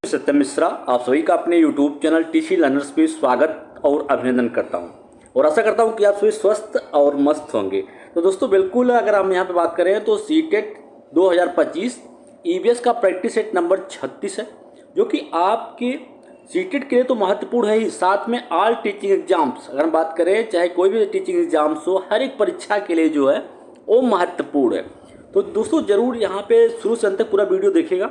सत्यम मिश्रा आप सभी का अपने YouTube चैनल टीसी लर्नर्स पे स्वागत और अभिनंदन करता हूं और आशा करता हूं कि आप सभी स्वस्थ और मस्त होंगे। तो दोस्तों बिल्कुल अगर हम यहां पे बात करें तो सीटेट 2025 ईवीएस का प्रैक्टिस सेट नंबर 36 है, जो कि आपके सीटेट के लिए तो महत्वपूर्ण है ही, साथ में ऑल टीचिंग एग्जाम्स अगर हम बात करें, चाहे कोई भी टीचिंग एग्जाम्स हो, हर एक परीक्षा के लिए जो है वो महत्वपूर्ण है। तो दोस्तों ज़रूर यहाँ पे शुरू से अंत तक पूरा वीडियो देखिएगा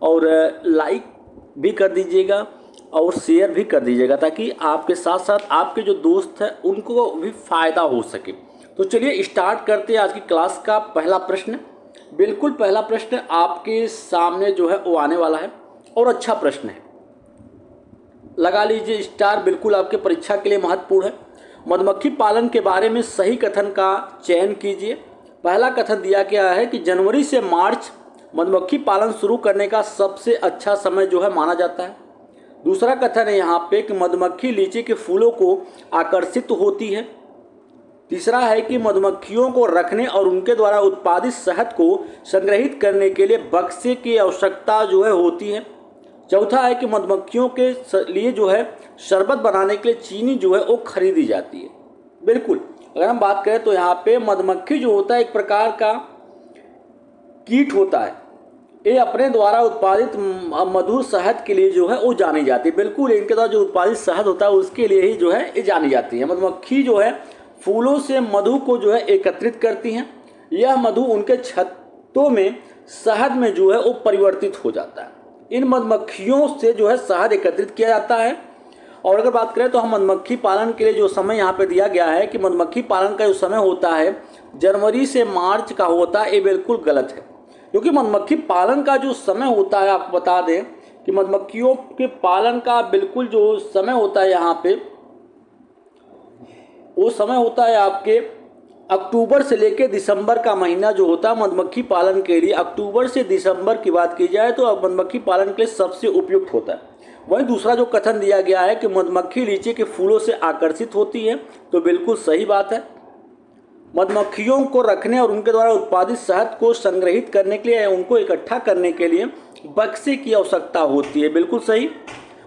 और लाइक भी कर दीजिएगा और शेयर भी कर दीजिएगा, ताकि आपके साथ साथ आपके जो दोस्त हैं उनको भी फ़ायदा हो सके। तो चलिए स्टार्ट करते हैं आज की क्लास का पहला प्रश्न। बिल्कुल पहला प्रश्न आपके सामने जो है वो आने वाला है और अच्छा प्रश्न है, लगा लीजिए स्टार। बिल्कुल आपके परीक्षा के लिए महत्वपूर्ण है। मधुमक्खी पालन के बारे में सही कथन का चयन कीजिए। पहला कथन दिया गया है कि जनवरी से मार्च मधुमक्खी पालन शुरू करने का सबसे अच्छा समय जो है माना जाता है। दूसरा कथन है यहाँ पे कि मधुमक्खी लीची के फूलों को आकर्षित होती है। तीसरा है कि मधुमक्खियों को रखने और उनके द्वारा उत्पादित शहद को संग्रहित करने के लिए बक्से की आवश्यकता जो है होती है। चौथा है कि मधुमक्खियों के लिए जो है शरबत बनाने के लिए चीनी जो है वो खरीदी जाती है। बिल्कुल अगर हम बात करें तो यहाँ पे मधुमक्खी जो होता है एक प्रकार का कीट होता है। ये अपने द्वारा उत्पादित मधुर शहद के लिए जो है वो जानी जाती है। बिल्कुल इनके द्वारा जो उत्पादित शहद होता है उसके लिए ही जो है ये जानी जाती है। मधुमक्खी जो है फूलों से मधु को जो है एकत्रित करती हैं। यह मधु उनके छत्तों में शहद में जो है वो परिवर्तित हो जाता है। इन मधुमक्खियों से जो है शहद एकत्रित किया जाता है। और अगर बात करें तो हम मधुमक्खी पालन के लिए जो समय यहाँ पे दिया गया है कि मधुमक्खी पालन का जो समय होता है जनवरी से मार्च का होता है, ये बिल्कुल गलत है। क्योंकि मधुमक्खी पालन का जो समय होता है, आपको बता दें कि मधुमक्खियों के पालन का बिल्कुल जो समय होता है यहाँ पे, वो समय होता है आपके अक्टूबर से लेकर दिसंबर का महीना जो होता है मधुमक्खी पालन के लिए। अक्टूबर से दिसंबर की बात की जाए तो मधुमक्खी पालन के लिए सबसे उपयुक्त होता है। वहीं दूसरा जो कथन दिया गया है कि मधुमक्खी लीची के फूलों से आकर्षित होती है, तो बिल्कुल सही बात है। मधुमक्खियों को रखने और उनके द्वारा उत्पादित शहद को संग्रहित करने के लिए या उनको इकट्ठा करने के लिए बक्से की आवश्यकता होती है, बिल्कुल सही।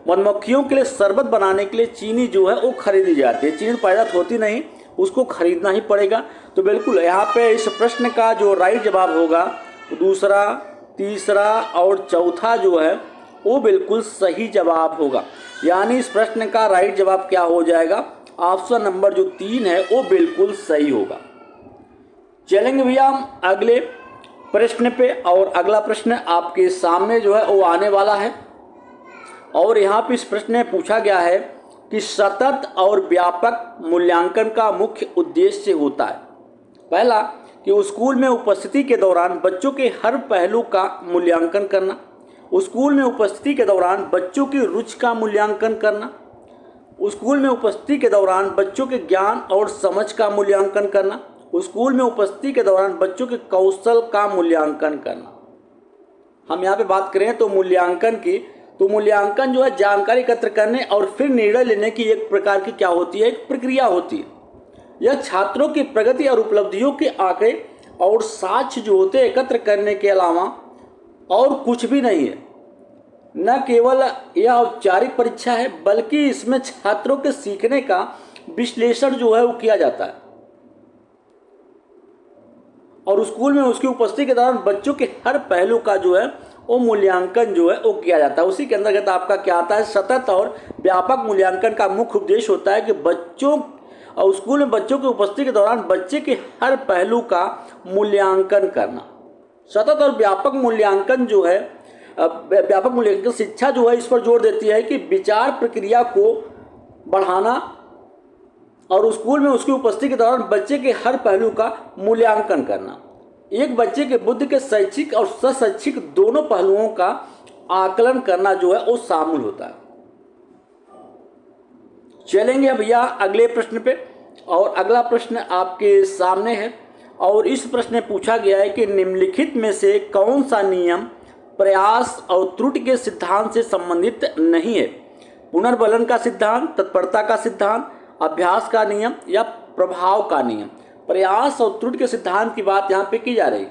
मधुमक्खियों के लिए शरबत बनाने के लिए चीनी जो है वो खरीदी जाती है। चीनी पैदा होती नहीं, उसको खरीदना ही पड़ेगा। तो बिल्कुल यहाँ पे इस प्रश्न का जो राइट जवाब होगा दूसरा, तीसरा और चौथा जो है वो बिल्कुल सही जवाब होगा। यानी इस प्रश्न का राइट जवाब क्या हो जाएगा, ऑप्शन नंबर जो 3 है वो बिल्कुल सही होगा। चलेंगे भैया हम अगले प्रश्न पे, और अगला प्रश्न आपके सामने जो है वो आने वाला है। और यहाँ पे इस प्रश्न में पूछा गया है कि सतत और व्यापक मूल्यांकन का मुख्य उद्देश्य होता है। पहला कि स्कूल में उपस्थिति के दौरान बच्चों के हर पहलू का मूल्यांकन करना, स्कूल में उपस्थिति के दौरान बच्चों की रुचि का मूल्यांकन करना, स्कूल में उपस्थिति के दौरान बच्चों के ज्ञान और समझ का मूल्यांकन करना, स्कूल में उपस्थिति के दौरान बच्चों के कौशल का मूल्यांकन करना। हम यहाँ पे बात करें तो मूल्यांकन की, तो मूल्यांकन जो है जानकारी एकत्र करने और फिर निर्णय लेने की एक प्रकार की क्या होती है, एक प्रक्रिया होती है। यह छात्रों की प्रगति और उपलब्धियों के आंकड़े और साक्ष्य जो होते हैं एकत्र करने के अलावा और कुछ भी नहीं है। न केवल यह औपचारिक परीक्षा है, बल्कि इसमें छात्रों के सीखने का विश्लेषण जो है वो किया जाता है। और स्कूल में उसकी उपस्थिति के दौरान बच्चों के हर पहलू का जो है वो मूल्यांकन जो है वो किया जाता है। उसी के अंतर्गत आपका क्या आता है, सतत और व्यापक मूल्यांकन का मुख्य उद्देश्य होता है कि बच्चों और स्कूल में बच्चों की उपस्थिति के दौरान बच्चे के हर पहलू का मूल्यांकन करना। सतत और व्यापक मूल्यांकन जो है, व्यापक मूल्यांकन शिक्षा जो है इस पर जोर देती है कि विचार प्रक्रिया को बढ़ाना और स्कूल में उसकी उपस्थिति के दौरान बच्चे के हर पहलू का मूल्यांकन करना। एक बच्चे के बुद्धि के शैक्षिक और सशैक्षिक दोनों पहलुओं का आकलन करना जो है वो शामिल होता है। चलेंगे भैया अगले प्रश्न पे, और अगला प्रश्न आपके सामने है। और इस प्रश्न में पूछा गया है कि निम्नलिखित में से कौन सा नियम प्रयास और त्रुटि के सिद्धांत से संबंधित नहीं है। पुनर्बलन का सिद्धांत, तत्परता का सिद्धांत, अभ्यास का नियम या प्रभाव का नियम। प्रयास और त्रुटि के सिद्धांत की बात यहाँ पे की जा रही,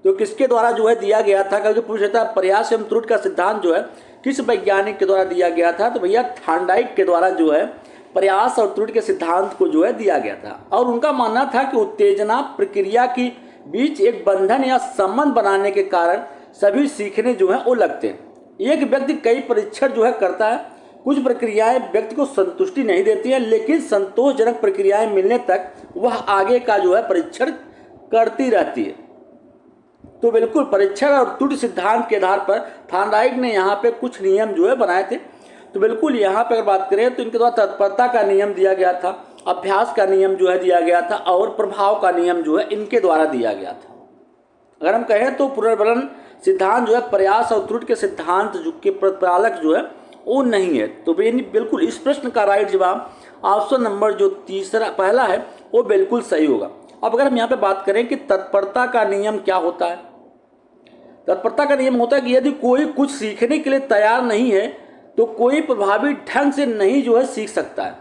तो किसके द्वारा जो है दिया गया था, क्योंकि पूछ रहा था प्रयास एवं त्रुटि का सिद्धांत जो है किस वैज्ञानिक के द्वारा दिया गया था? तो भैया थॉर्नडाइक के द्वारा जो है प्रयास और त्रुटि के सिद्धांत को जो है दिया गया था। और उनका मानना था कि उत्तेजना प्रक्रिया के बीच एक बंधन या संबंध बनाने के कारण सभी सीखने जो है वो लगते हैं। एक व्यक्ति कई परीक्षण जो है करता है, कुछ प्रक्रियाएं व्यक्ति को संतुष्टि नहीं देती है, लेकिन संतोषजनक प्रक्रियाएं मिलने तक वह आगे का जो है परीक्षण करती रहती है। तो बिल्कुल परीक्षण और त्रुटि सिद्धांत के आधार पर थॉर्नडाइक ने यहाँ पे कुछ नियम जो है बनाए थे। तो बिल्कुल यहाँ पे अगर बात करें तो इनके द्वारा तत्परता का नियम दिया गया था, अभ्यास का नियम जो है दिया गया था, और प्रभाव का नियम जो है इनके द्वारा दिया गया था। अगर हम कहें तो पुनर्बलन सिद्धांत जो है प्रयास और त्रुटि के सिद्धांत जो के प्रतिपालक जो है वो नहीं है। तो बिल्कुल इस प्रश्न का राइट जवाब ऑप्शन नंबर जो पहला है वो बिल्कुल सही होगा। अब अगर हम यहाँ पे बात करें कि तत्परता का नियम क्या होता है, तत्परता का नियम होता है कि यदि कोई कुछ सीखने के लिए तैयार नहीं है तो कोई प्रभावी ढंग से नहीं जो है सीख सकता है।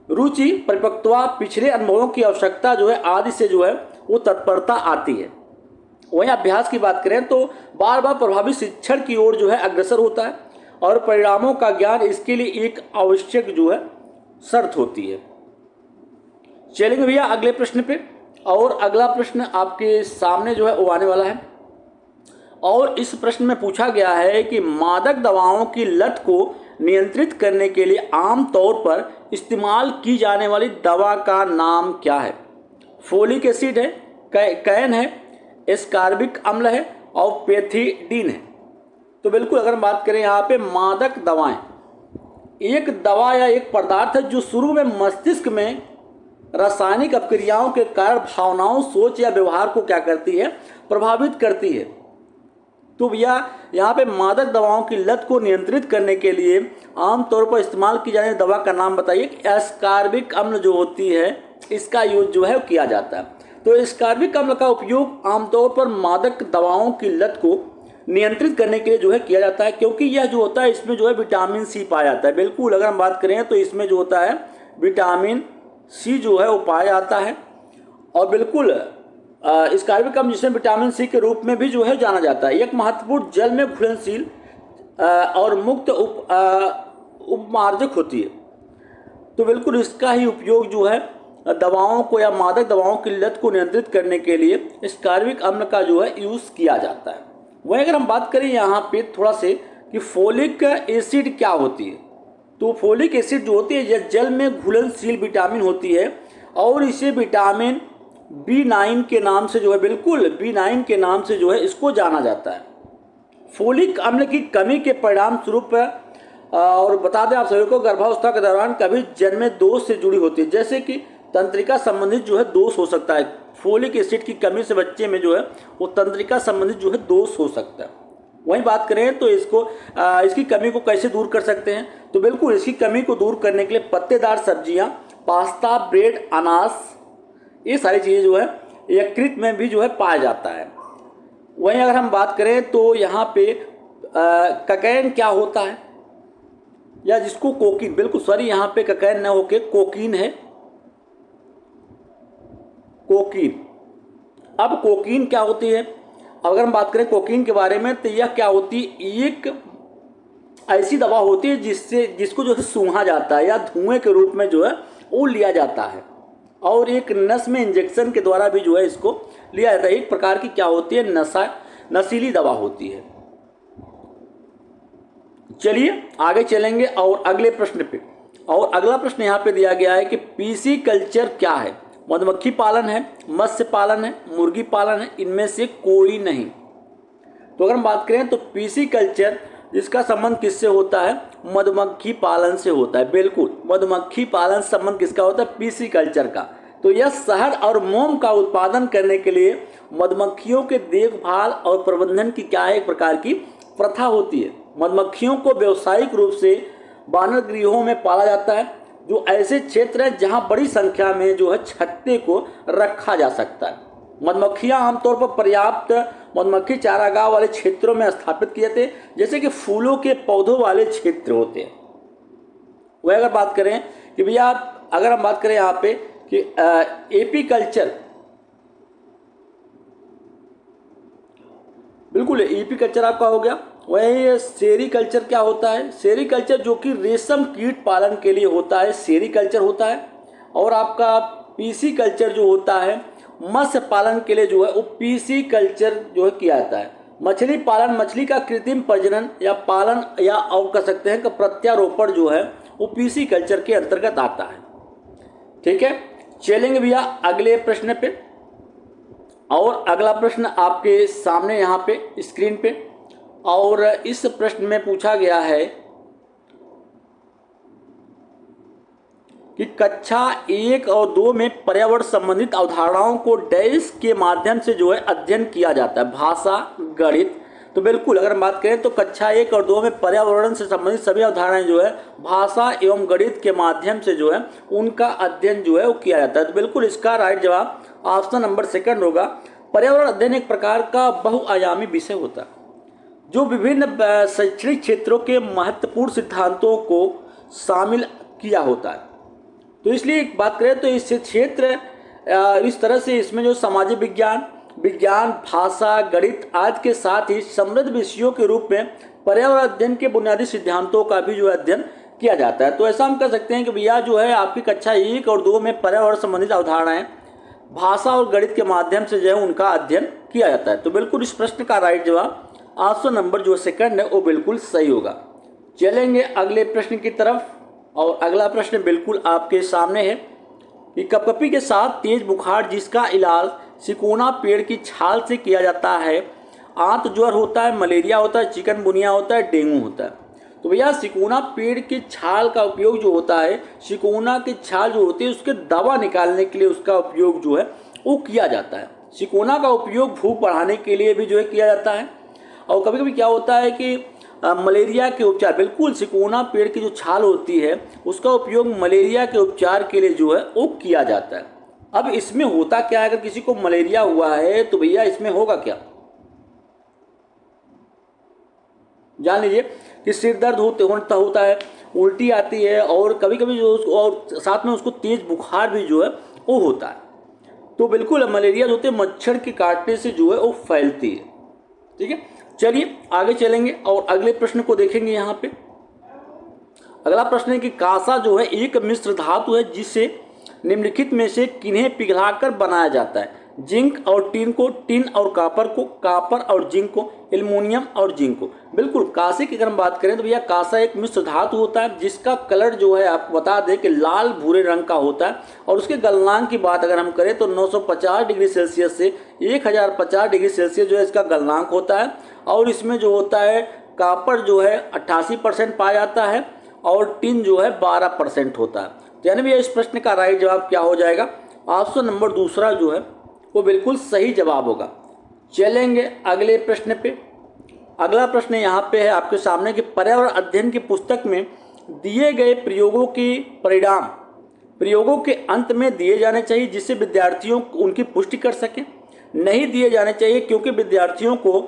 रुचि, परिपक्वता, पिछले अनुभवों की आवश्यकता जो है आदि से जो है वो तत्परता आती है। वहीं अभ्यास की बात करें तो बार बार प्रभावी शिक्षण की ओर जो है अग्रसर होता है और परिणामों का ज्ञान इसके लिए एक आवश्यक जो है शर्त होती है। चलेंगे भैया अगले प्रश्न पे, और अगला प्रश्न आपके सामने जो है वो आने वाला है। और इस प्रश्न में पूछा गया है कि मादक दवाओं की लत को नियंत्रित करने के लिए आम तौर पर इस्तेमाल की जाने वाली दवा का नाम क्या है? फोलिक एसिड है, कैन है, एस्कार्बिक अम्ल है और पेथिडीन है। तो बिल्कुल अगर हम बात करें यहाँ पे मादक दवाएं, एक दवा या एक पदार्थ है जो शुरू में मस्तिष्क में रासायनिक अपक्रियाओं के कारण भावनाओं, सोच या व्यवहार को क्या करती है? प्रभावित करती है। तो भैया यहाँ पे मादक दवाओं की लत को नियंत्रित करने के लिए आमतौर पर इस्तेमाल की जाने वाली दवा का नाम बताइए। एस्कार्बिक अम्ल जो होती है इसका यूज जो है किया जाता है। तो एस्कार्बिक अम्ल का उपयोग आमतौर पर मादक दवाओं की लत को नियंत्रित करने के लिए जो है किया जाता है, क्योंकि यह जो होता है इसमें जो है विटामिन सी पाया जाता है। बिल्कुल अगर हम बात करें तो इसमें जो होता है विटामिन सी जो है वो पाया जाता है। और बिल्कुल एस्कार्बिक अम्ल जिसे विटामिन सी के रूप में भी जो है जाना जाता है, एक महत्वपूर्ण जल में घुलनशील और मुक्त उपमार्जक होती है। तो बिल्कुल इसका ही उपयोग जो है दवाओं को या मादक दवाओं की लत को नियंत्रित करने के लिए एस्कार्बिक अम्ल का जो है यूज़ किया जाता है। वहीं अगर हम बात करें यहाँ पे थोड़ा से कि फोलिक एसिड क्या होती है, तो फोलिक एसिड जो होती है यह जल में घुलनशील विटामिन होती है और इसे विटामिन B9 के नाम से जो है, बिल्कुल B9 के नाम से जो है इसको जाना जाता है। फोलिक अम्ल की कमी के परिणाम स्वरूप और बता दें आप सभी को गर्भावस्था के दौरान कभी जन्मे दोष से जुड़ी होती है, जैसे कि तंत्रिका संबंधित जो है दोष हो सकता है। फोलिक एसिड की कमी से बच्चे में जो है वो तंत्रिका संबंधित जो है दोष हो सकता है। वहीं बात करें तो इसकी कमी को कैसे दूर कर सकते हैं, तो बिल्कुल इसकी कमी को दूर करने के लिए पत्तेदार सब्जियां, पास्ता, ब्रेड, अनाज, ये सारी चीज़ें जो है यकृत में भी जो है पाया जाता है। वहीं अगर हम बात करें तो यहाँ पे ककैन क्या होता है, या जिसको कोकीन, बिल्कुल सॉरी यहाँ पे ककैन न होके कोकीन है, कोकीन। अब कोकीन क्या होती है, अगर हम बात करें कोकीन के बारे में तो यह क्या होती है, एक ऐसी दवा होती है जिसको जो है सूंघा जाता है या धुएं के रूप में जो है वो लिया जाता है, और एक नस में इंजेक्शन के द्वारा भी जो है इसको लिया जाता है। एक प्रकार की क्या होती है, नशीली दवा होती है। चलिए आगे चलेंगे और अगले प्रश्न पे, और अगला प्रश्न यहाँ पे दिया गया है कि पीसी कल्चर क्या है? मधुमक्खी पालन है, मत्स्य पालन है, मुर्गी पालन है, इनमें से कोई नहीं। तो अगर हम बात करें तो पीसी कल्चर जिसका संबंध किससे होता है, मधुमक्खी पालन से होता है। बिल्कुल मधुमक्खी पालन संबंध किसका होता है, पीसी कल्चर का। तो यह शहद और मोम का उत्पादन करने के लिए मधुमक्खियों के देखभाल और प्रबंधन की क्या है, एक प्रकार की प्रथा होती है। मधुमक्खियों को व्यावसायिक रूप से बानर गृहों में पाला जाता है, जो ऐसे क्षेत्र हैं जहां बड़ी संख्या में जो है छत्ते को रखा जा सकता है। मधुमक्खियां आमतौर पर पर्याप्त मधुमक्खी चारागाह वाले क्षेत्रों में स्थापित किए थे, जैसे कि फूलों के पौधों वाले क्षेत्र होते हैं। वह अगर बात करें कि भैया अगर हम बात करें यहाँ पे कि एपी कल्चर, बिल्कुल एपी कल्चर आपका हो गया, वही सेरीकल्चर क्या होता है? सेरीकल्चर जो कि रेशम कीट पालन के लिए होता है, सेरीकल्चर होता है। और आपका पीसी कल्चर जो होता है मत्स्य पालन के लिए जो है वो पीसी कल्चर जो है किया जाता है। मछली पालन, मछली का कृत्रिम प्रजनन या पालन या और कह सकते हैं कि प्रत्यारोपण जो है वो पीसी कल्चर के अंतर्गत आता है। ठीक है, चलेंगे भैया अगले प्रश्न पे। और अगला प्रश्न आपके सामने यहाँ पे स्क्रीन पे, और इस प्रश्न में पूछा गया है कि कक्षा 1 और 2 में पर्यावरण संबंधित अवधारणाओं को डैश के माध्यम से जो है अध्ययन किया जाता है, भाषा, गणित। तो बिल्कुल अगर हम बात करें तो कक्षा 1 और 2 में पर्यावरण से संबंधित सभी अवधारणाएं जो है भाषा एवं गणित के माध्यम से जो है उनका अध्ययन जो है वो किया जाता है। तो बिल्कुल इसका राइट जवाब ऑप्शन नंबर 2 होगा। पर्यावरण अध्ययन एक प्रकार का बहुआयामी विषय होता है जो विभिन्न शैक्षणिक क्षेत्रों के महत्वपूर्ण सिद्धांतों को शामिल किया होता है। तो इसलिए एक बात करें तो इस क्षेत्र इस तरह से इसमें जो सामाजिक विज्ञान, भाषा, गणित आदि के साथ ही समृद्ध विषयों के रूप में पर्यावरण अध्ययन के बुनियादी सिद्धांतों का भी जो है अध्ययन किया जाता है। तो ऐसा हम कह सकते हैं कि भैया जो है आपकी कक्षा 1 और 2 में पर्यावरण संबंधित अवधारणाएं भाषा और गणित के माध्यम से जो है उनका अध्ययन किया जाता है। तो बिल्कुल इस प्रश्न का राइट जवाब ऑप्शन नंबर जो 2 है वो बिल्कुल सही होगा। चलेंगे अगले प्रश्न की तरफ, और अगला प्रश्न बिल्कुल आपके सामने है कि कपकपी के साथ तेज बुखार जिसका इलाज सिकोना पेड़ की छाल से किया जाता है, आंत ज्वर होता है, मलेरिया होता है, चिकनगुनिया होता है, डेंगू होता है। तो भैया सिकोना पेड़ की छाल का उपयोग जो होता है, सिकोना की छाल जो होती है उसके दवा निकालने के लिए उसका उपयोग जो है वो किया जाता है। सिकोना का उपयोग भूख बढ़ाने के लिए भी जो है किया जाता है। और कभी कभी क्या होता है कि मलेरिया के उपचार, बिल्कुल सिकोना पेड़ की जो छाल होती है उसका उपयोग मलेरिया के उपचार के लिए जो है वो किया जाता है। अब इसमें होता क्या है, अगर किसी को मलेरिया हुआ है तो भैया इसमें होगा क्या, जान लीजिए कि सिर दर्द होता है, उल्टी आती है, और कभी कभी जो और साथ में उसको तेज बुखार भी जो है वो होता है। तो बिल्कुल मलेरिया जो होते हैं मच्छर के काटने से जो है वो फैलती है। ठीक है, चलिए आगे चलेंगे और अगले प्रश्न को देखेंगे। यहाँ पे अगला प्रश्न है कि कांसा जो है एक मिश्र धातु है जिसे निम्नलिखित में से किन्हें पिघलाकर बनाया जाता है? जिंक और टिन को, टिन और कापर को, कापर और जिंक को, एल्युमिनियम और जिंक को। बिल्कुल कांसे की अगर हम बात करें तो भैया कांसा एक मिश्र धातु होता है जिसका कलर जो है आपको बता दें कि लाल भूरे रंग का होता है। और उसके गलनांक की बात अगर हम करें तो 950 डिग्री सेल्सियस से 1050 डिग्री सेल्सियस जो है इसका गलनांक होता है। और इसमें जो होता है कापर जो है 88% पाया जाता है और टिन जो है 12% होता है। यानी भैया इस प्रश्न का राइट जवाब क्या हो जाएगा? ऑप्शन नंबर 2 जो है वो बिल्कुल सही जवाब होगा। चलेंगे अगले प्रश्न पे। अगला प्रश्न यहाँ पे है आपके सामने कि पर्यावरण अध्ययन की पुस्तक में दिए गए प्रयोगों के परिणाम प्रयोगों के अंत में दिए जाने चाहिए जिससे विद्यार्थियों उनकी पुष्टि कर सकें, नहीं दिए जाने चाहिए क्योंकि विद्यार्थियों को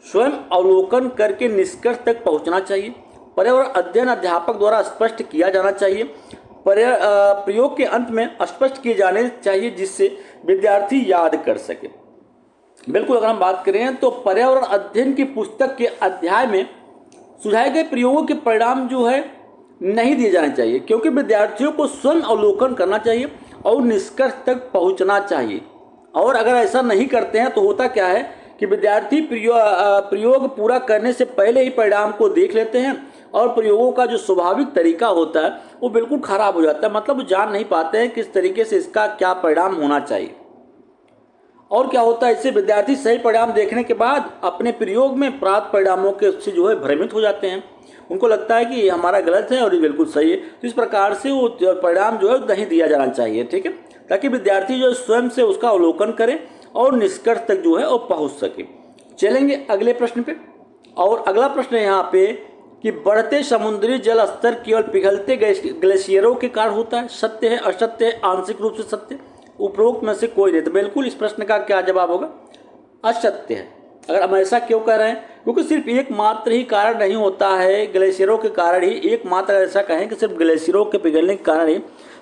स्वयं अवलोकन करके निष्कर्ष तक पहुँचना चाहिए। पर्यावरण अध्ययन अध्यापक द्वारा स्पष्ट किया जाना चाहिए। प्रयोग के अंत में स्पष्ट किए जाने चाहिए जिससे विद्यार्थी याद कर सके। बिल्कुल अगर हम बात करें तो पर्यावरण अध्ययन की पुस्तक के अध्याय में सुझाए गए प्रयोगों के परिणाम जो है नहीं दिए जाने चाहिए क्योंकि विद्यार्थियों को स्वयं अवलोकन करना चाहिए और निष्कर्ष तक पहुंचना चाहिए। और अगर ऐसा नहीं करते हैं तो होता क्या है कि विद्यार्थी प्रयोग पूरा करने से पहले ही परिणाम को देख लेते हैं और प्रयोगों का जो स्वाभाविक तरीका होता है वो बिल्कुल खराब हो जाता है। मतलब वो जान नहीं पाते हैं किस तरीके से इसका क्या परिणाम होना चाहिए। और क्या होता है, इससे विद्यार्थी सही परिणाम देखने के बाद अपने प्रयोग में प्राप्त परिणामों के से जो है भ्रमित हो जाते हैं। उनको लगता है कि ये हमारा गलत है और ये बिल्कुल सही है। तो इस प्रकार से वो परिणाम जो है नहीं दिया जाना चाहिए। ठीक है, ताकि विद्यार्थी जो स्वयं से उसका अवलोकन करें और निष्कर्ष तक जो है वो पहुँच सके। चलेंगे अगले प्रश्न पे। और अगला प्रश्न है यहाँ पे कि बढ़ते समुद्री जल स्तर केवल पिघलते ग्लेशियरों के कारण होता है, सत्य है, असत्य है, आंशिक रूप से सत्य, उपरोक्त में से कोई नहीं। तो बिल्कुल इस प्रश्न का क्या जवाब होगा? असत्य है। अगर हम ऐसा क्यों कह रहे हैं? क्योंकि सिर्फ एकमात्र ही कारण नहीं होता है, ग्लेशियरों के कारण ही एकमात्र ऐसा कहें कि सिर्फ ग्लेशियरों के पिघलने के कारण ही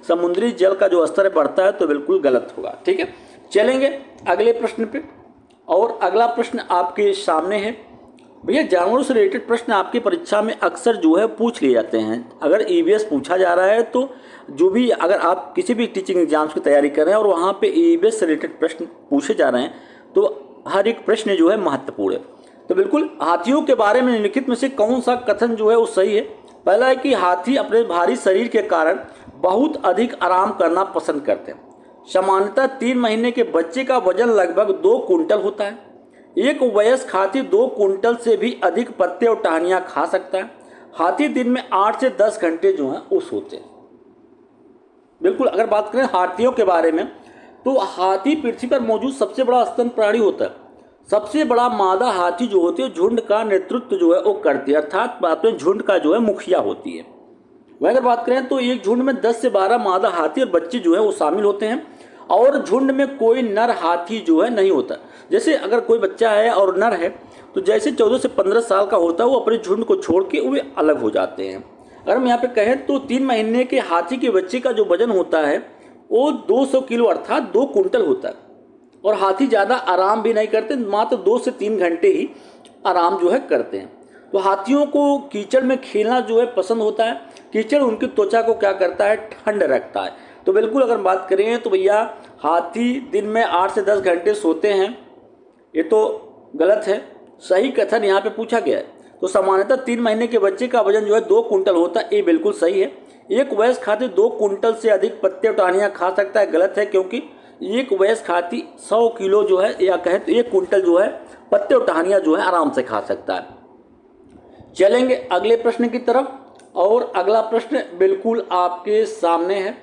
समुद्री जल का जो स्तर बढ़ता है तो बिल्कुल गलत होगा। ठीक है, चलेंगे अगले प्रश्न पे। और अगला प्रश्न आपके सामने है भैया जानवरों से रिलेटेड प्रश्न आपकी परीक्षा में अक्सर जो है पूछ लिए जाते हैं। अगर ईवीएस पूछा जा रहा है तो जो भी, अगर आप किसी भी टीचिंग एग्जाम्स की तैयारी कर रहे हैं और वहाँ पे ईवीएस से रिलेटेड प्रश्न पूछे जा रहे हैं तो हर एक प्रश्न जो है महत्वपूर्ण है। तो बिल्कुल, हाथियों के बारे में निम्नलिखित में से कौन सा कथन जो है वो सही है? पहला है कि हाथी अपने भारी शरीर के कारण बहुत अधिक आराम करना पसंद करते हैं। सामान्यतः 3 महीने के बच्चे का वजन लगभग 2 कुंटल होता है। एक वयस्क हाथी 2 कुंटल से भी अधिक पत्ते और टहनियाँ खा सकता है। हाथी दिन में 8 से 10 घंटे जो हैं वो सोते हैं। बिल्कुल, अगर बात करें हाथियों के बारे में तो हाथी पृथ्वी पर मौजूद सबसे बड़ा स्तन प्राणी होता है। सबसे बड़ा मादा हाथी जो होती है झुंड का नेतृत्व जो है वो करती है, अर्थात अपने झुंड का जो है मुखिया होती है। वह अगर बात करें तो एक झुंड में 10 से 12 मादा हाथी और बच्चे जो है वो शामिल होते हैं और झुंड में कोई नर हाथी जो है नहीं होता। जैसे अगर कोई बच्चा है और नर है तो जैसे 14 से 15 साल का होता है वो अपने झुंड को छोड़ के वे अलग हो जाते हैं। अगर हम यहाँ पे कहें तो 3 महीने के हाथी के बच्चे का जो वजन होता है वो 200 किलो अर्थात 2 कुंटल होता है। और हाथी ज़्यादा आराम भी नहीं करते, मात्र 2 से 3 घंटे ही आराम जो है करते हैं। तो हाथियों को कीचड़ में खेलना जो है पसंद होता है। कीचड़ उनकी त्वचा को क्या करता है, ठंड रखता है। तो बिल्कुल अगर बात करें तो भैया हाथी दिन में 8 से 10 घंटे सोते हैं, ये तो गलत है। सही कथन यहाँ पे पूछा गया है। तो सामान्यतः 3 महीने के बच्चे का वजन जो है 2 कुंटल होता है, ये बिल्कुल सही है। एक वयस्क हाथी 2 कुंटल से अधिक पत्ते और टहनियाँ खा सकता है, गलत है, क्योंकि एक वयस्क हाथी 100 किलो जो है या कहें तो 1 कुंटल जो है पत्ते और टहनियाँ जो है आराम से खा सकता है। चलेंगे अगले प्रश्न की तरफ और अगला प्रश्न बिल्कुल आपके सामने है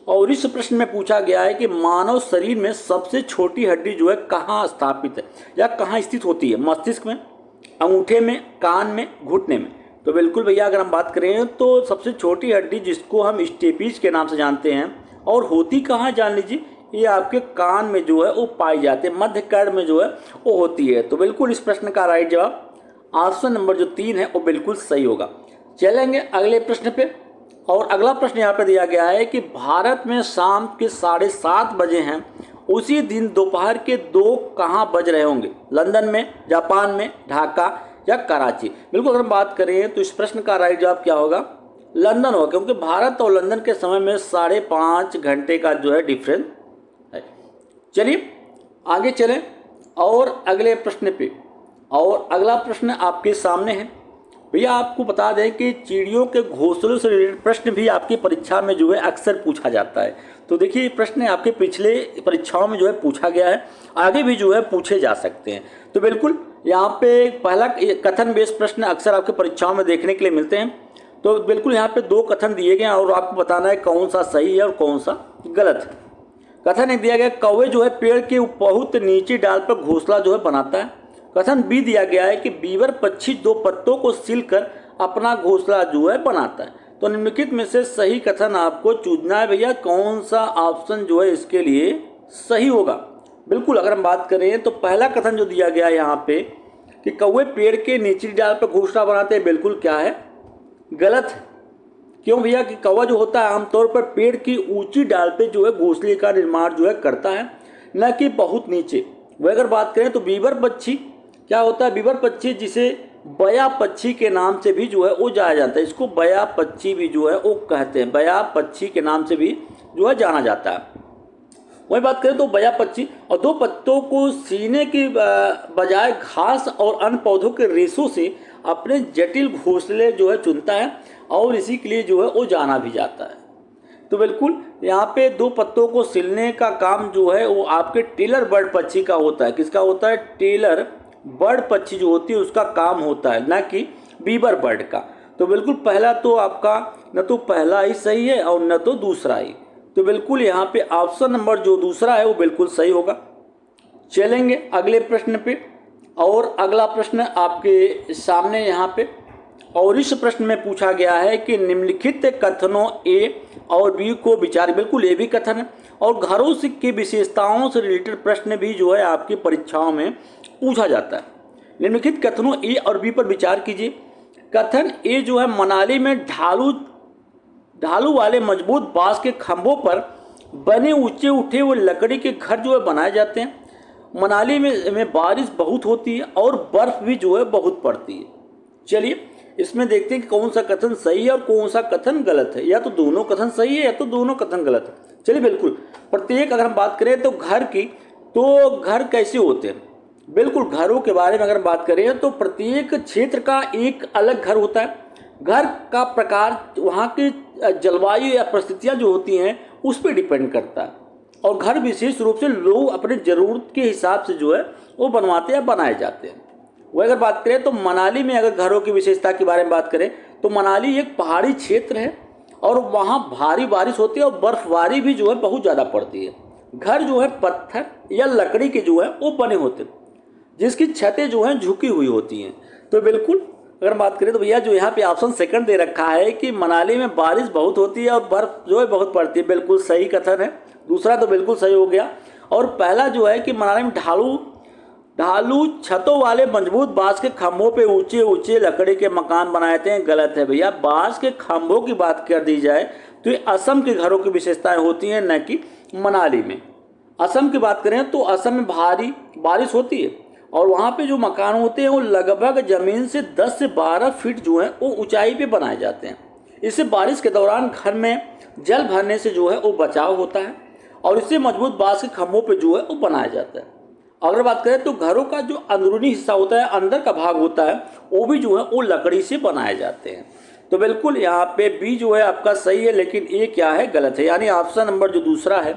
और इस प्रश्न में पूछा गया है कि मानव शरीर में सबसे छोटी हड्डी जो है कहाँ स्थापित है या कहाँ स्थित होती है? मस्तिष्क में, अंगूठे में, कान में, घुटने में? तो बिल्कुल भैया अगर हम बात करें तो सबसे छोटी हड्डी जिसको हम स्टेपीज के नाम से जानते हैं और होती कहाँ जान लीजिए, ये आपके कान में जो है वो पाई जाती है, मध्य कर्ण में जो है वो होती है। तो बिल्कुल इस प्रश्न का राइट जवाब ऑप्शन नंबर जो 3 है वो बिल्कुल सही होगा। चलेंगे अगले प्रश्न पे और अगला प्रश्न यहाँ पे दिया गया है कि भारत में शाम के 7:30 बजे हैं, उसी दिन दोपहर के 2 कहाँ बज रहे होंगे? लंदन में, जापान में, ढाका या कराची? बिल्कुल अगर हम बात करें तो इस प्रश्न का राइट जवाब क्या होगा? लंदन होगा, क्योंकि भारत और लंदन के समय में 5.5 घंटे का जो है डिफरेंस है। चलिए आगे चलें और अगले प्रश्न पे और अगला प्रश्न आपके सामने है। भैया आपको बता दें कि चिड़ियों के घोंसलों से रिलेटेड प्रश्न भी आपकी परीक्षा में जो है अक्सर पूछा जाता है। तो देखिए ये प्रश्न आपके पिछले परीक्षाओं में जो है पूछा गया है, आगे भी जो है पूछे जा सकते हैं। तो बिल्कुल यहाँ पे पहला कथन बेस्ड प्रश्न अक्सर आपके परीक्षाओं में देखने के लिए मिलते हैं। तो बिल्कुल यहाँ पे 2 कथन दिए गए हैं और आपको बताना है कौन सा सही है और कौन सा गलत है। कथन एक दिया गया, कौवे जो है पेड़ के बहुत नीचे डाल पर घोंसला जो है बनाता है। कथन बी दिया गया है कि बीवर पक्षी 2 पत्तों को सिलकर अपना घोंसला जो है बनाता है। तो निम्नलिखित में से सही कथन आपको चुनना है भैया, कौन सा ऑप्शन जो है इसके लिए सही होगा। बिल्कुल अगर हम बात करें तो पहला कथन जो दिया गया है यहाँ पे कि कौवे पेड़ के निचली डाल पर घोंसला बनाते हैं, बिल्कुल क्या है, गलत है। क्यों भैया कि कौवा जो होता है आमतौर पर पेड़ की ऊंची डाल पे जो है घोंसले का निर्माण जो है करता है, न कि बहुत नीचे। वह अगर बात करें तो बीवर पक्षी क्या होता है, बीवर पक्षी जिसे बया पक्षी के नाम से भी जो है वो जाना जाता है, इसको बया पक्षी भी जो है वो कहते हैं, बया पक्षी के नाम से भी जो है जाना जाता है। वही बात करें तो बया पक्षी और 2 पत्तों को सीने की बजाय घास और अन्य पौधों के रेशों से अपने जटिल घोंसले जो है चुनता है और इसी के लिए जो है वो जाना भी जाता है। तो बिल्कुल यहाँ पे 2 पत्तों को सिलने का काम जो है वो आपके टेलर बर्ड पक्षी का होता है। किसका होता है? टेलर बर्ड पक्षी जो होती है उसका काम होता है, ना कि बीबर बर्ड का। तो बिल्कुल पहला तो आपका न तो पहला ही सही है और न तो दूसरा ही। तो बिल्कुल यहाँ पे ऑप्शन नंबर जो दूसरा है वो बिल्कुल सही होगा। चलेंगे अगले प्रश्न पे और अगला प्रश्न आपके सामने यहाँ पे और इस प्रश्न में पूछा गया है कि निम्नलिखित कथनों ए और बी को विचार, बिल्कुल ये भी कथन है और घरों की विशेषताओं से रिलेटेड प्रश्न भी जो है आपकी परीक्षाओं में पूछा जाता है। निम्नलिखित कथनों ए और बी पर विचार कीजिए। कथन ए जो है, मनाली में ढालू वाले मजबूत बांस के खंभों पर बने ऊंचे उठे हुए लकड़ी के घर जो है बनाए जाते हैं। मनाली में बारिश बहुत होती है और बर्फ़ भी जो है बहुत पड़ती है। चलिए इसमें देखते हैं कि कौन सा कथन सही है और कौन सा कथन गलत है, या तो दोनों कथन सही है या तो दोनों कथन गलत है। चलिए बिल्कुल प्रत्येक अगर हम बात करें तो घर की, तो घर कैसे होते हैं, बिल्कुल घरों के बारे में अगर बात करें तो प्रत्येक क्षेत्र का एक अलग घर होता है। घर का प्रकार वहाँ की जलवायु या परिस्थितियाँ जो होती हैं उस पर डिपेंड करता है, और घर विशेष रूप से लोग अपने ज़रूरत के हिसाब से जो है वो बनवाते या बनाए जाते हैं। वो अगर बात करें तो मनाली में अगर घरों की विशेषता के बारे में बात करें तो मनाली एक पहाड़ी क्षेत्र है और वहाँ भारी बारिश होती है और बर्फबारी भी जो है बहुत ज़्यादा पड़ती है। घर जो है पत्थर या लकड़ी के जो है वो बने होते हैं, जिसकी छतें जो हैं झुकी हुई होती हैं। तो बिल्कुल अगर बात करें तो भैया जो यहाँ पे ऑप्शन सेकंड दे रखा है कि मनाली में बारिश बहुत होती है और बर्फ़ जो है बहुत पड़ती है, बिल्कुल सही कथन है। दूसरा तो बिल्कुल सही हो गया। और पहला जो है कि मनाली में ढालू छतों वाले मजबूत बांस के खंभों पे ऊंचे ऊंचे लकड़ी के मकान बनाए थे, गलत है भैया। बांस के खंभों की बात कर दी जाए तो ये असम के घरों की विशेषताएं होती हैं, न कि मनाली में। असम की बात करें तो असम में भारी बारिश होती है और वहाँ पे जो मकान होते हैं वो लगभग ज़मीन से 10 से 12 फीट जो है वो ऊंचाई पे बनाए जाते हैं। इससे बारिश के दौरान घर में जल भरने से जो है वो बचाव होता है और इससे मजबूत बांस के खंभों पे जो है वो बनाया जाता है। अगर बात करें तो घरों का जो अंदरूनी हिस्सा होता है, अंदर का भाग होता है, वो भी जो है वो लकड़ी से बनाए जाते हैं। तो बिल्कुल यहाँ पे बी जो है आपका सही है, लेकिन ए क्या है, गलत है, यानी ऑप्शन नंबर जो दूसरा है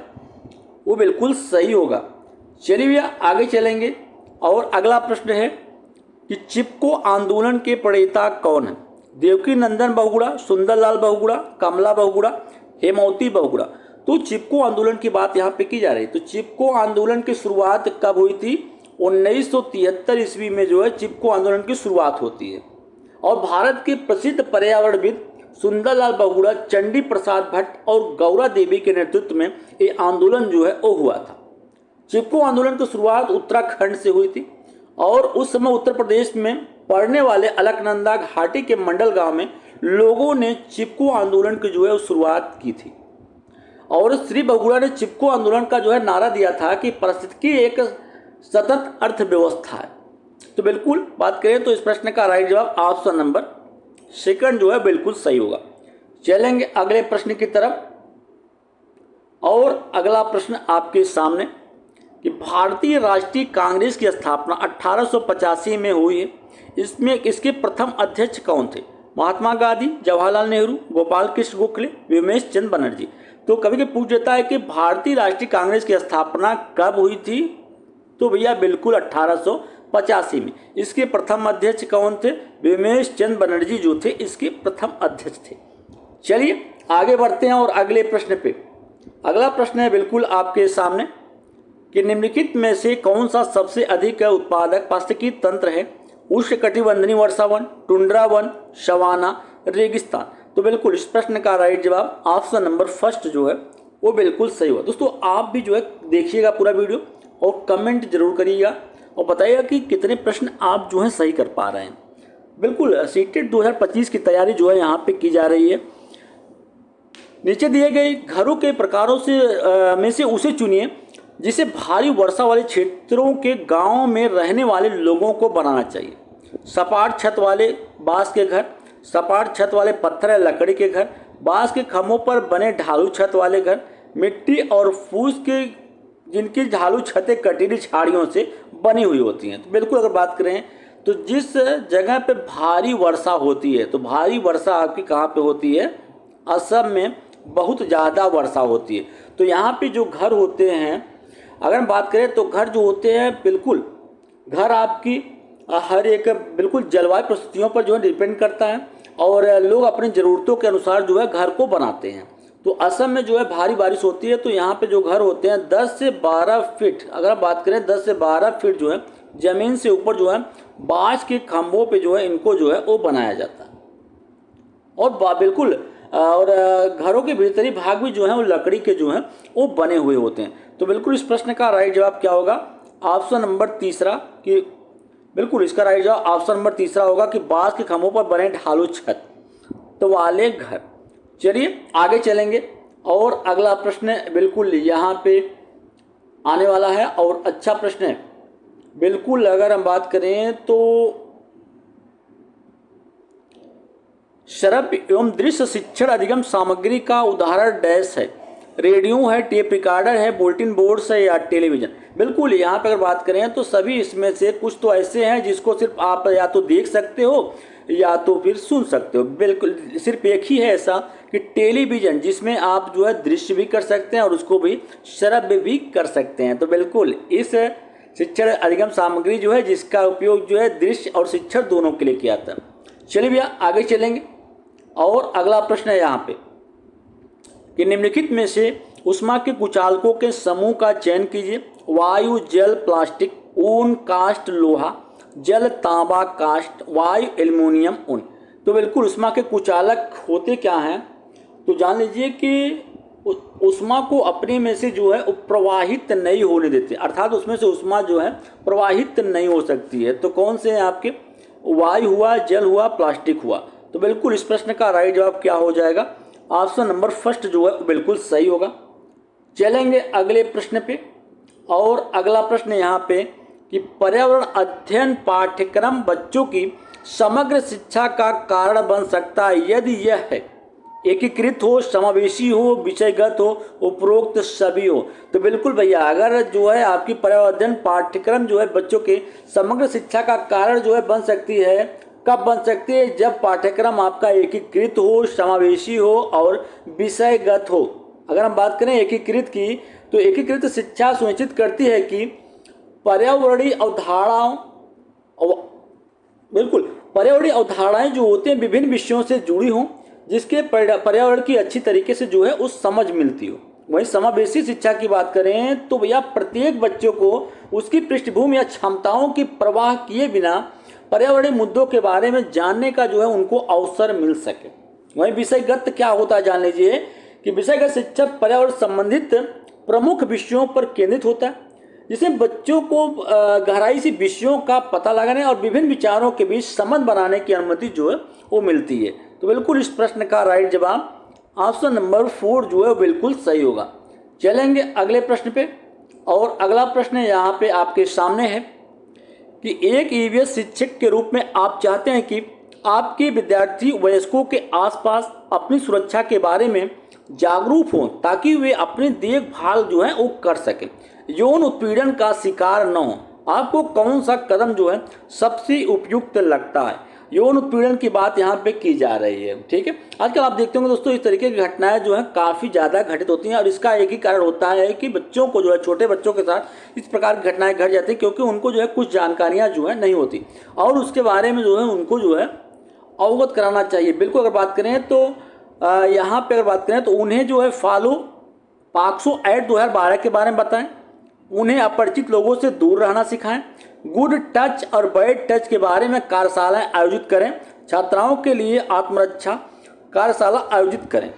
वो बिल्कुल सही होगा। चलिए भैया आगे चलेंगे और अगला प्रश्न है कि चिपको आंदोलन के प्रणेता कौन है? देवकी नंदन बहुगुणा, सुंदरलाल बहुगुणा, कमला बहुगुणा, हेमावती बहुगुणा। तो चिपको आंदोलन की बात यहाँ पे की जा रही है। तो चिपको आंदोलन की शुरुआत कब हुई थी? 1973 ईस्वी में जो है चिपको आंदोलन की शुरुआत होती है और भारत के प्रसिद्ध पर्यावरणविद सुंदरलाल बहुगुणा, चंडी प्रसाद भट्ट और गौरा देवी के नेतृत्व में ये आंदोलन जो है वो हुआ था। चिपको आंदोलन की शुरुआत उत्तराखंड से हुई थी और उस समय उत्तर प्रदेश में पड़ने वाले अलकनंदा घाटी के मंडल गांव में लोगों ने चिपको आंदोलन की जो है शुरुआत की थी। और श्री बहुगुणा ने चिपको आंदोलन का जो है नारा दिया था कि पारिस्थितिकी एक सतत अर्थव्यवस्था है। तो बिल्कुल बात करें तो इस प्रश्न का राइट जवाब ऑप्शन नंबर सेकंड जो है बिल्कुल सही होगा। चलेंगे अगले प्रश्न की तरफ और अगला प्रश्न आपके सामने कि भारतीय राष्ट्रीय कांग्रेस की स्थापना 1885 में हुई है। इसमें इसके प्रथम अध्यक्ष कौन थे? महात्मा गांधी, जवाहरलाल नेहरू, गोपाल कृष्ण गोखले, विमेश चंद्र बनर्जी। तो कभी कभी पूछ देता है कि भारतीय राष्ट्रीय कांग्रेस की स्थापना कब हुई थी? तो भैया बिल्कुल 1885 में। इसके प्रथम अध्यक्ष कौन थे? विमेश चंद्र बनर्जी जो थे इसके प्रथम अध्यक्ष थे। चलिए आगे बढ़ते हैं और अगले प्रश्न पे। अगला प्रश्न है बिल्कुल आपके सामने कि निम्नलिखित में से कौन सा सबसे अधिक उत्पादक पारिस्थितिकी तंत्र है? उष्णकटिबंधीय वर्षा वन, टुंड्रा वन, सवाना, रेगिस्तान। तो बिल्कुल इस प्रश्न का राइट जवाब ऑप्शन नंबर फर्स्ट जो है वो बिल्कुल सही हुआ। दोस्तों आप भी जो है देखिएगा पूरा वीडियो और कमेंट जरूर करिएगा और बताइएगा कि कितने प्रश्न आप जो है सही कर पा रहे हैं। बिल्कुल सीटेट 2025 की तैयारी जो है यहाँ पे की जा रही है। नीचे दिए गए घरों के प्रकारों से में से उसे चुनिए जिसे भारी वर्षा वाले क्षेत्रों के गांव में रहने वाले लोगों को बनाना चाहिए। सपाट छत वाले बांस के घर, सपाट छत वाले पत्थर या लकड़ी के घर, बांस के खंभों पर बने ढालू छत वाले घर, मिट्टी और फूस के जिनकी ढालू छतें कटीली झाड़ियों से बनी हुई होती हैं। तो बिल्कुल अगर बात करें तो जिस जगह पे भारी वर्षा होती है, तो भारी वर्षा आपकी कहाँ पे होती है? असम में बहुत ज़्यादा वर्षा होती है। तो यहाँ पे जो घर होते हैं अगर हम बात करें तो घर जो होते हैं बिल्कुल घर आपकी हर एक बिल्कुल जलवायु परिस्थितियों पर जो है डिपेंड करता है और लोग अपनी ज़रूरतों के अनुसार जो है घर को बनाते हैं। तो असम में जो है भारी बारिश होती है तो यहाँ पे जो घर होते हैं 10 से 12 फीट, अगर आप बात करें 10 से 12 फीट जो है ज़मीन से ऊपर जो है बाँस के खंभों पे जो है इनको जो है वो बनाया जाता है। और बिल्कुल और घरों के भीतरी भाग भी जो है वो लकड़ी के जो हैं वो बने हुए होते हैं। तो बिल्कुल इस प्रश्न का राइट जवाब क्या होगा? ऑप्शन नंबर तीसरा कि बिल्कुल इसका राइट जवाब ऑप्शन नंबर तीसरा होगा कि बांस के खंभों पर बने ढालू छत तो वाले घर। चलिए आगे चलेंगे और अगला प्रश्न बिल्कुल यहाँ पे आने वाला है और अच्छा प्रश्न है। बिल्कुल अगर हम बात करें तो श्रव्य एवं दृश्य शिक्षण अधिगम सामग्री का उदाहरण डैश है। रेडियो है, टेप रिकॉर्डर है, बुलेटिन बोर्ड्स है या टेलीविजन। बिल्कुल यहाँ पर अगर बात करें तो सभी इसमें से कुछ तो ऐसे हैं जिसको सिर्फ आप या तो देख सकते हो या तो फिर सुन सकते हो। बिल्कुल सिर्फ एक ही है ऐसा कि टेलीविजन, जिसमें आप जो है दृश्य भी कर सकते हैं और उसको भी श्रव्य भी कर सकते हैं। तो बिल्कुल इस शिक्षण अधिगम सामग्री जो है जिसका उपयोग जो है दृश्य और शिक्षण दोनों के लिए किया था। चलिए भैया आगे चलेंगे और अगला प्रश्न है यहाँ पे कि निम्नलिखित में से ऊष्मा के कुचालकों के समूह का चयन कीजिए। वायु, जल, प्लास्टिक, ऊन, काष्ठ, लोहा, जल, तांबा, काष्ठ, वायु, एल्युमिनियम, ऊन। तो बिल्कुल ऊष्मा के कुचालक होते क्या हैं, तो जान लीजिए कि ऊष्मा को अपने में से जो है प्रवाहित नहीं होने देते, अर्थात उसमें से ऊष्मा जो है प्रवाहित नहीं हो सकती है। तो कौन से हैं आपके, वायु हुआ, जल हुआ, प्लास्टिक हुआ। तो बिल्कुल इस प्रश्न का राइट जवाब क्या हो जाएगा, ऑप्शन नंबर फर्स्ट जो है बिल्कुल सही होगा। चलेंगे अगले प्रश्न पे और अगला प्रश्न यहाँ पे कि पर्यावरण अध्ययन पाठ्यक्रम बच्चों की समग्र शिक्षा का कारण बन सकता है यदि यह है एकीकृत हो, समावेशी हो, विषयगत हो, उपरोक्त सभी हो। तो बिल्कुल भैया अगर जो है आपकी पर्यावरण अध्ययन पाठ्यक्रम जो है बच्चों के समग्र शिक्षा का कारण जो है बन सकती है, कब बन सकती है, जब पाठ्यक्रम आपका एकीकृत हो, समावेशी हो और विषयगत हो। अगर हम बात करें एकीकृत की, तो एकीकृत शिक्षा सुनिश्चित करती है कि पर्यावरणीय अवधारणाओं, बिल्कुल पर्यावरणीय अवधारणाएं जो होते हैं विभिन्न विषयों से जुड़ी हों, जिसके पर्यावरण की अच्छी तरीके से जो है उस समझ मिलती हो। वहीं समावेशी शिक्षा की बात करें तो भैया प्रत्येक बच्चों को उसकी पृष्ठभूमि या क्षमताओं की परवाह किए बिना पर्यावरणीय मुद्दों के बारे में जानने का जो है उनको अवसर मिल सके। वहीं विषयगत क्या होता है, जान लीजिए कि विषयगत शिक्षा पर्यावरण संबंधित प्रमुख विषयों पर केंद्रित होता है, जिसमें बच्चों को गहराई से विषयों का पता लगाने और विभिन्न विचारों के बीच संबंध बनाने की अनुमति जो है वो मिलती है। तो बिल्कुल इस प्रश्न का राइट जवाब ऑप्शन नंबर 4 जो है वो बिल्कुल सही होगा। चलेंगे अगले प्रश्न पे और अगला प्रश्न यहाँ पे आपके सामने है कि एक ईवीएस शिक्षक के रूप में आप चाहते हैं कि आपके विद्यार्थी वयस्कों के आसपास अपनी सुरक्षा के बारे में जागरूक हों ताकि वे अपनी देखभाल जो है वो कर सकें, यौन उत्पीड़न का शिकार न हो। आपको कौन सा कदम जो है सबसे उपयुक्त लगता है? यौन उत्पीड़न की बात यहाँ पे की जा रही है, ठीक है। आजकल आप देखते होंगे दोस्तों इस तरीके की घटनाएं जो है काफ़ी ज़्यादा घटित होती हैं और इसका एक ही कारण होता है कि बच्चों को जो है, छोटे बच्चों के साथ इस प्रकार की घटनाएं घट जाती है क्योंकि उनको जो है कुछ जानकारियाँ जो है नहीं होती और उसके बारे में जो है उनको जो है अवगत कराना चाहिए। बिल्कुल अगर बात करें तो यहाँ पर अगर बात करें तो उन्हें जो है फॉलो पॉक्सो एक्ट 2012 के बारे में बताएं, उन्हें अपरिचित लोगों से दूर रहना सिखाएं, गुड टच और बैड टच के बारे में कार्यशालाएं आयोजित करें, छात्राओं के लिए आत्मरक्षा कार्यशाला आयोजित करें।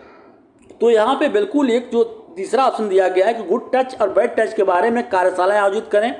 तो यहाँ पे बिल्कुल एक जो तीसरा ऑप्शन दिया गया है कि गुड टच और बैड टच के बारे में कार्यशालाएं आयोजित करें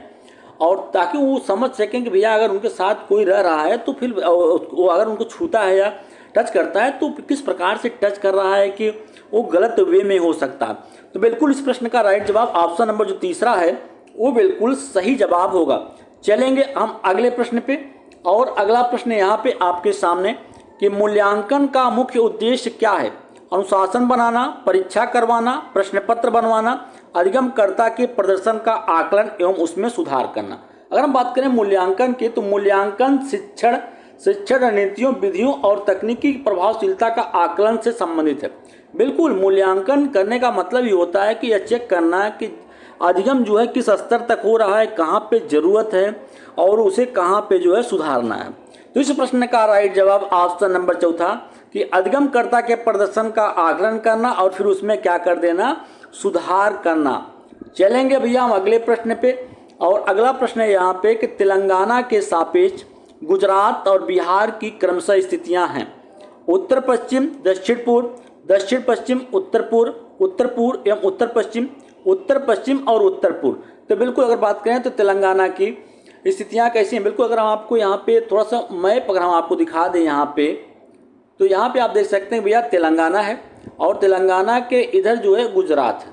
और ताकि वो समझ सकें कि भैया अगर उनके साथ कोई रह रहा है तो फिर वो अगर उनको छूता है या टच करता है तो किस प्रकार से टच कर रहा है कि वो गलत वे में हो सकता है। तो बिल्कुल इस प्रश्न का राइट जवाब ऑप्शन नंबर जो तीसरा है वो बिल्कुल सही जवाब होगा। चलेंगे हम अगले प्रश्न पे और अगला प्रश्न यहाँ पे आपके सामने कि मूल्यांकन का मुख्य उद्देश्य क्या है? अनुशासन बनाना, परीक्षा करवाना, प्रश्न पत्र बनवाना, अधिगमकर्ता के प्रदर्शन का आकलन एवं उसमें सुधार करना। अगर हम बात करें मूल्यांकन की तो मूल्यांकन शिक्षण रणनीतियों, विधियों और तकनीकी प्रभावशीलता का आकलन से संबंधित है। बिल्कुल मूल्यांकन करने का मतलब ये होता है कि यह चेक करना है कि अधिगम जो है किस स्तर तक हो रहा है, कहाँ पे ज़रूरत है और उसे कहाँ पे जो है सुधारना है। तो इस प्रश्न का राइट जवाब ऑप्शन नंबर चौथा कि अधिगमकर्ता के प्रदर्शन का आकलन करना और फिर उसमें क्या कर देना, सुधार करना। चलेंगे भैया हम अगले प्रश्न पे और अगला प्रश्न है यहाँ पे कि तेलंगाना के सापेक्ष गुजरात और बिहार की क्रमशः स्थितियाँ हैं। उत्तर पश्चिम, दक्षिण पूर्व, दक्षिण पश्चिम, उत्तर पूर्व, उत्तर पूर्व एवं उत्तर पश्चिम, उत्तर पश्चिम और उत्तर पूर्व। तो बिल्कुल अगर बात करें तो तेलंगाना की स्थितियाँ कैसी हैं, बिल्कुल अगर हम आपको यहाँ पे थोड़ा सा मैप अगर हम आपको दिखा दें यहाँ पे, तो यहाँ पे आप देख सकते हैं भैया तेलंगाना है और तेलंगाना के इधर जो है गुजरात है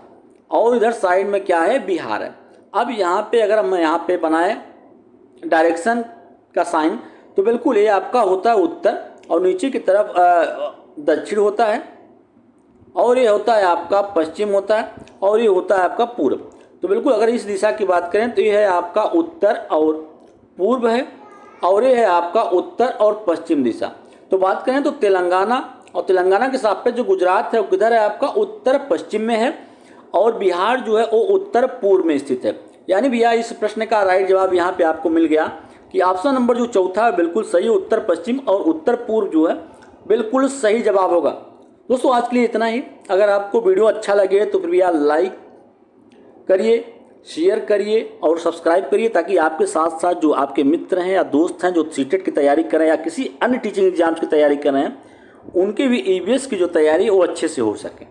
और इधर साइड में क्या है, बिहार है। अब यहाँ पे अगर हम यहाँ पे बनाएं डायरेक्शन का साइन, तो बिल्कुल ये आपका होता है उत्तर, और नीचे की तरफ दक्षिण होता है, और ये होता है आपका पश्चिम होता है, और ये होता है आपका पूर्व। तो बिल्कुल अगर इस दिशा की बात करें तो ये है आपका उत्तर और पूर्व है, और ये है आपका उत्तर और पश्चिम दिशा। तो बात करें तो तेलंगाना, और तेलंगाना के सापेक्ष जो गुजरात है वो किधर है आपका उत्तर पश्चिम में है, और बिहार जो है वो उत्तर पूर्व में स्थित है। यानी भैया इस प्रश्न का राइट जवाब यहाँ पे आपको मिल गया कि ऑप्शन नंबर जो चौथा है बिल्कुल सही, उत्तर पश्चिम और उत्तर पूर्व जो है बिल्कुल सही जवाब होगा। दोस्तों आज के लिए इतना ही। अगर आपको वीडियो अच्छा लगे तो फिर भैया लाइक करिए, शेयर करिए और सब्सक्राइब करिए, ताकि आपके साथ साथ जो आपके मित्र हैं या दोस्त हैं जो सीटेट की तैयारी कर रहे हैं या किसी अन्य टीचिंग एग्जाम्स की तैयारी कर रहे हैं, उनके भी ईवीएस की जो तैयारी है वो अच्छे से हो सके।